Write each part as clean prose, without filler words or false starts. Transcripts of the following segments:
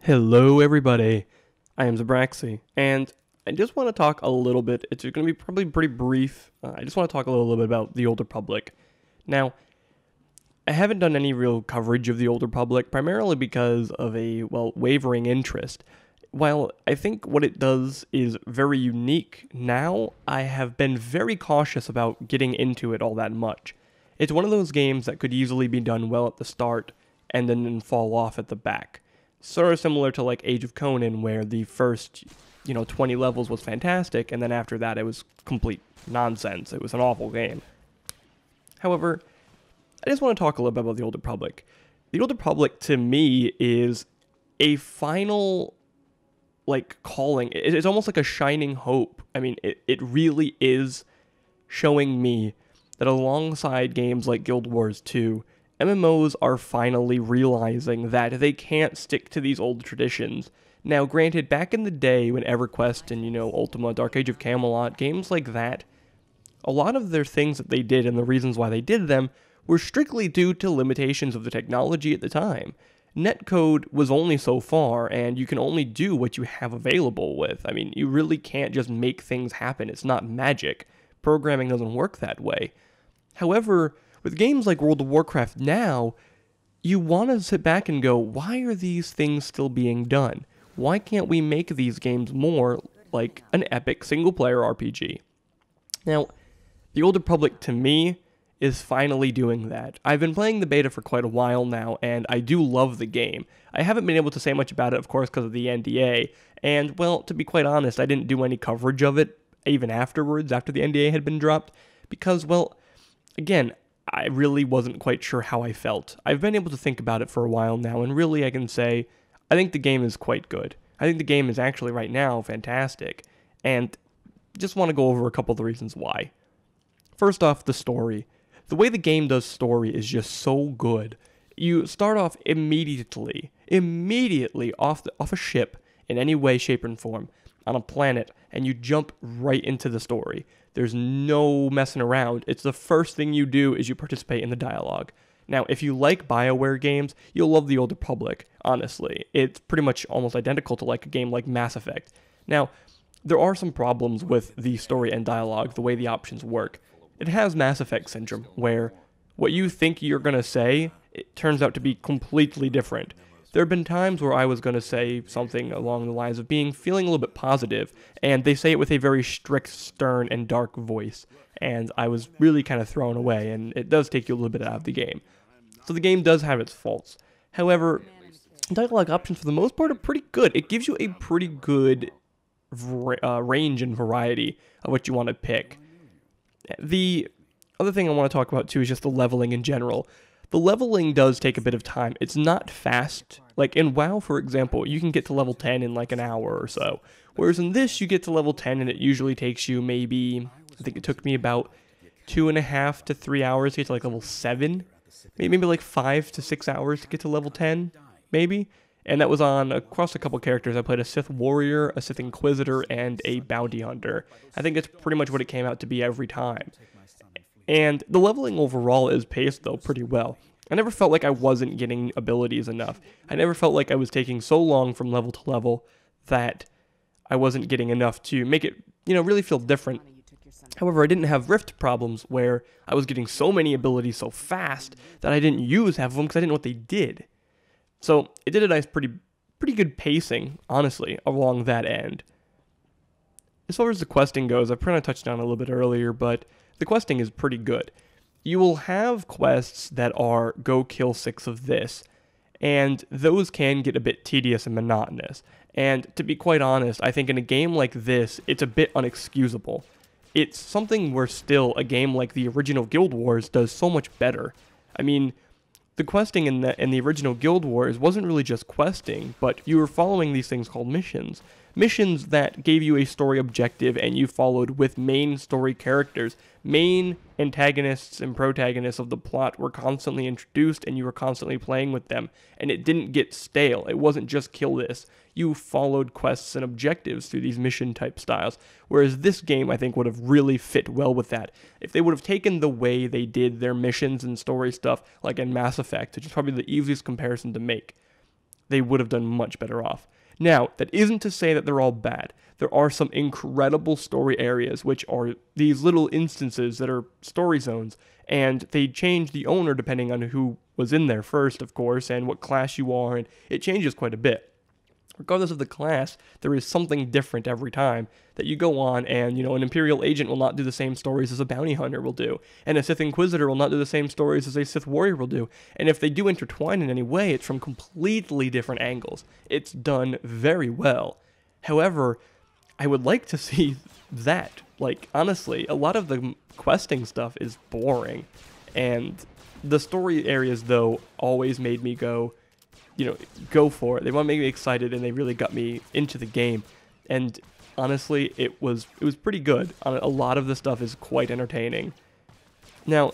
Hello everybody, I am Zerbraxi, and I just want to talk a little bit, it's going to be probably pretty brief, I just want to talk a little bit about the Old Republic. Now, I haven't done any real coverage of the Old Republic, primarily because of a, wavering interest. While I think what it does is very unique, now I have been very cautious about getting into it all that much. It's one of those games that could easily be done well at the start, and then fall off at the back. Sort of similar to like Age of Conan, where the first, 20 levels was fantastic, and then after that it was complete nonsense. It was an awful game. However, I just want to talk a little bit about the Old Republic. The Old Republic, to me, is a final, calling. It's almost like a shining hope. I mean, it really is showing me that alongside games like Guild Wars 2, MMOs are finally realizing that they can't stick to these old traditions. Now, granted, back in the day when EverQuest and, Ultima, Dark Age of Camelot, games like that, a lot of their things that they did and the reasons why they did them were strictly due to limitations of the technology at the time. Netcode was only so far, and you can only do what you have available with. I mean, you really can't just make things happen. It's not magic. Programming doesn't work that way. However, with games like World of Warcraft now, you want to sit back and go, why are these things still being done? Why can't we make these games more like an epic single-player RPG? Now, the Old Republic, to me, is finally doing that. I've been playing the beta for quite a while now, and I do love the game. I haven't been able to say much about it, of course, because of the NDA, and, well, to be quite honest, I didn't do any coverage of it, even afterwards, after the NDA had been dropped, because, well, again, I really wasn't quite sure how I felt. I've been able to think about it for a while now, and really I can say, I think the game is quite good. I think the game is actually, right now, fantastic, and just want to go over a couple of the reasons why. First off, the story. The way the game does story is just so good. You start off immediately off a ship, in any way, shape, and form, on a planet, and you jump right into the story. There's no messing around. It's the first thing you do is you participate in the dialogue. Now, if you like BioWare games, you'll love the Old Republic, honestly. It's pretty much almost identical to like a game like Mass Effect. Now, there are some problems with the story and dialogue, the way the options work. It has Mass Effect syndrome, where what you think you're going to say, it turns out to be completely different. There have been times where I was going to say something along the lines of feeling a little bit positive, and they say it with a very strict, stern, and dark voice, and I was really kind of thrown away, and it does take you a little bit out of the game. So the game does have its faults. However, dialogue options for the most part are pretty good. It gives you a pretty good range and variety of what you want to pick. The other thing I want to talk about too is just the leveling in general. The leveling does take a bit of time. It's not fast. Like in WoW, for example, you can get to level 10 in like an hour or so. Whereas in this, you get to level 10 and it usually takes you maybe, I think it took me about 2.5 to 3 hours to get to like level 7. Maybe like 5 to 6 hours to get to level 10, maybe. And that was across a couple characters. I played a Sith Warrior, a Sith Inquisitor, and a Bounty Hunter. I think that's pretty much what it came out to be every time. And the leveling overall is paced, though, pretty well. I never felt like I wasn't getting abilities enough. I never felt like I was taking so long from level to level that I wasn't getting enough to make it, really feel different. However, I didn't have rift problems where I was getting so many abilities so fast that I didn't use half of them because I didn't know what they did. So it did a nice, pretty good pacing, honestly, along that end. As far as the questing goes, I've kind of touched on it a little bit earlier, but the questing is pretty good. You will have quests that are go kill 6 of this, and those can get a bit tedious and monotonous. And to be quite honest, I think in a game like this, it's a bit unexcusable. It's something where still a game like the original Guild Wars does so much better. I mean, the questing in the original Guild Wars wasn't really just questing, but you were following these things called missions. Missions that gave you a story objective and you followed with main story characters. Main antagonists and protagonists of the plot were constantly introduced and you were constantly playing with them. And it didn't get stale. It wasn't just kill this. You followed quests and objectives through these mission type styles. Whereas this game, I think, would have really fit well with that. If they would have taken the way they did their missions and story stuff, like in Mass Effect, which is probably the easiest comparison to make. they would have done much better off. Now, that isn't to say that they're all bad. There are some incredible story areas, which are these little instances that are story zones, and they change the owner depending on who was in there first, of course, and what class you are, and it changes quite a bit. Regardless of the class, there is something different every time that you go on, and, an Imperial agent will not do the same stories as a bounty hunter will do, and a Sith Inquisitor will not do the same stories as a Sith Warrior will do, and if they do intertwine in any way, it's from completely different angles. It's done very well. However, I would like to see that. Like, honestly, a lot of the questing stuff is boring, and the story areas, though, always made me go for it. They want to make me excited, and they really got me into the game. And honestly, it was pretty good. A lot of the stuff is quite entertaining. Now,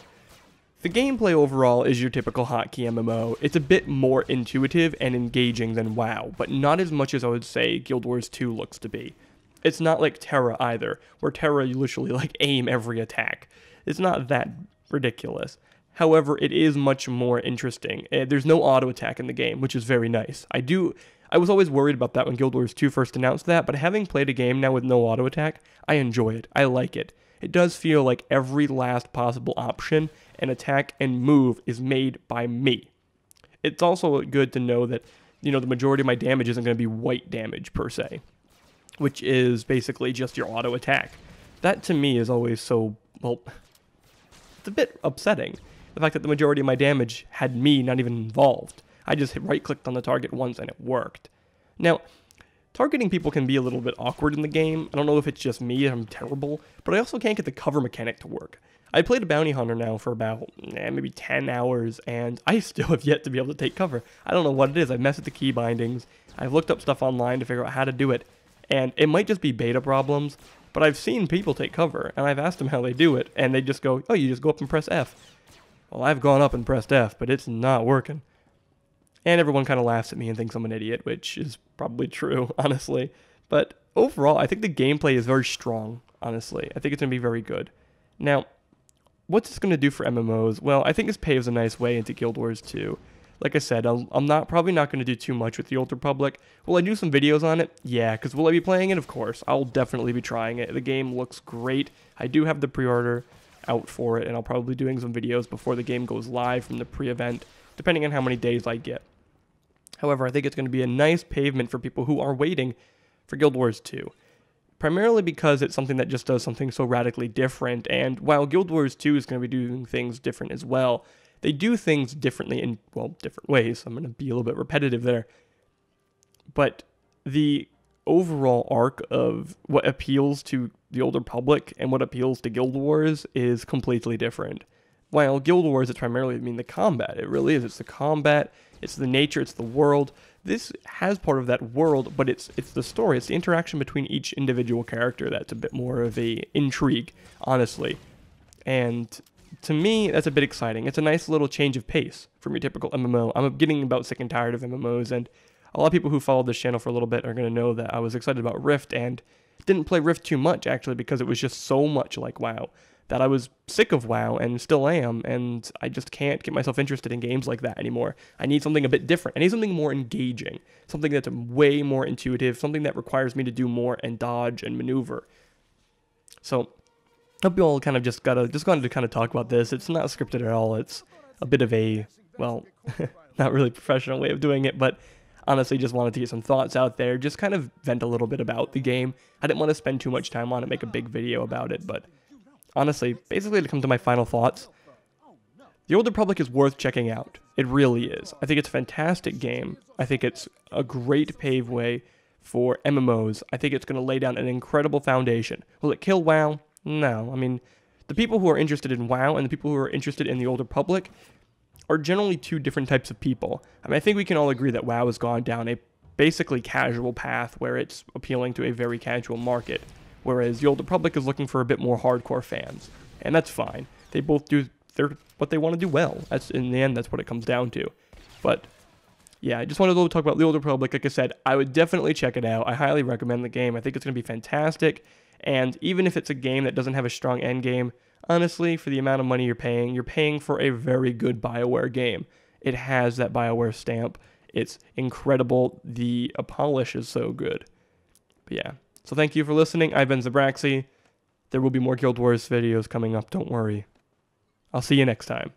the gameplay overall is your typical hotkey MMO. It's a bit more intuitive and engaging than WoW, but not as much as I would say Guild Wars 2 looks to be. It's not like Terra either, where Terra you literally aim every attack. It's not that ridiculous. However, it is much more interesting. There's no auto attack in the game, which is very nice. I was always worried about that when Guild Wars 2 first announced that, but having played a game now with no auto attack, I enjoy it. I like it. It does feel like every last possible option and attack and move is made by me. It's also good to know that, the majority of my damage isn't going to be white damage per se, which is basically just your auto attack. That to me is always so, it's a bit upsetting. The fact that the majority of my damage had me not even involved. I just right-clicked on the target once and it worked. Now, targeting people can be a little bit awkward in the game. I don't know if it's just me, I'm terrible, but I also can't get the cover mechanic to work. I played a bounty hunter now for about maybe 10 hours, and I still have yet to be able to take cover. I don't know what it is. I've messed with the key bindings. I've looked up stuff online to figure out how to do it, and it might just be beta problems, but I've seen people take cover, and I've asked them how they do it, and they just go, oh, you just go up and press F. Well, I've gone up and pressed F, but it's not working. And everyone kind of laughs at me and thinks I'm an idiot, which is probably true, honestly. But overall, I think the gameplay is very strong, honestly. I think it's going to be very good. Now, what's this going to do for MMOs? Well, I think this paves a nice way into Guild Wars 2. Like I said, I'm probably not going to do too much with the Old Republic. Will I do some videos on it? Yeah, because will I be playing it? Of course. I'll definitely be trying it. The game looks great. I do have the pre-order out for it, and I'll probably be doing some videos before the game goes live from the pre-event, depending on how many days I get. However, I think it's going to be a nice pavement for people who are waiting for Guild Wars 2. Primarily because it's something that just does something so radically different, and while Guild Wars 2 is going to be doing things different as well, they do things differently in, different ways. I'm going to be a little bit repetitive there. But the overall arc of what appeals to the older public and what appeals to Guild Wars is completely different. While Guild Wars, it's primarily, the combat. It really is. It's the combat, it's the nature, it's the world. This has part of that world, but it's the story. It's the interaction between each individual character that's a bit more of a intrigue, honestly. And to me, that's a bit exciting. It's a nice little change of pace from your typical MMO. I'm getting about sick and tired of MMOs, and a lot of people who followed this channel for a little bit are going to know that I was excited about Rift, and didn't play Rift too much, actually, because it was just so much like WoW that I was sick of WoW, and still am, and I just can't get myself interested in games like that anymore. I need something a bit different. I need something more engaging, something that's way more intuitive, something that requires me to do more and dodge and maneuver. So, hope you all kind of just wanted to kind of talk about this. It's not scripted at all. It's a bit of a, not really professional way of doing it, but honestly just wanted to get some thoughts out there, just kind of vent a little bit about the game. I didn't want to spend too much time on it, make a big video about it, but honestly, basically to come to my final thoughts, The Old Republic is worth checking out. It really is. I think it's a fantastic game. I think it's a great paveway for MMOs. I think it's going to lay down an incredible foundation. Will it kill WoW? No. I mean, the people who are interested in WoW and the people who are interested in the Old Republic are generally two different types of people. I mean, I think we can all agree that WoW has gone down a basically casual path where it's appealing to a very casual market, whereas the Old Republic is looking for a bit more hardcore fans, and that's fine. They both do what they want to do well. That's, in the end, that's what it comes down to. But yeah, I just wanted to talk about the Old Republic. Like I said, I would definitely check it out. I highly recommend the game. I think it's going to be fantastic, and even if it's a game that doesn't have a strong end game, honestly, for the amount of money you're paying for a very good BioWare game. It has that BioWare stamp. It's incredible. The polish is so good. But yeah. So thank you for listening. I've been Zerbraxi. There will be more Guild Wars videos coming up. Don't worry. I'll see you next time.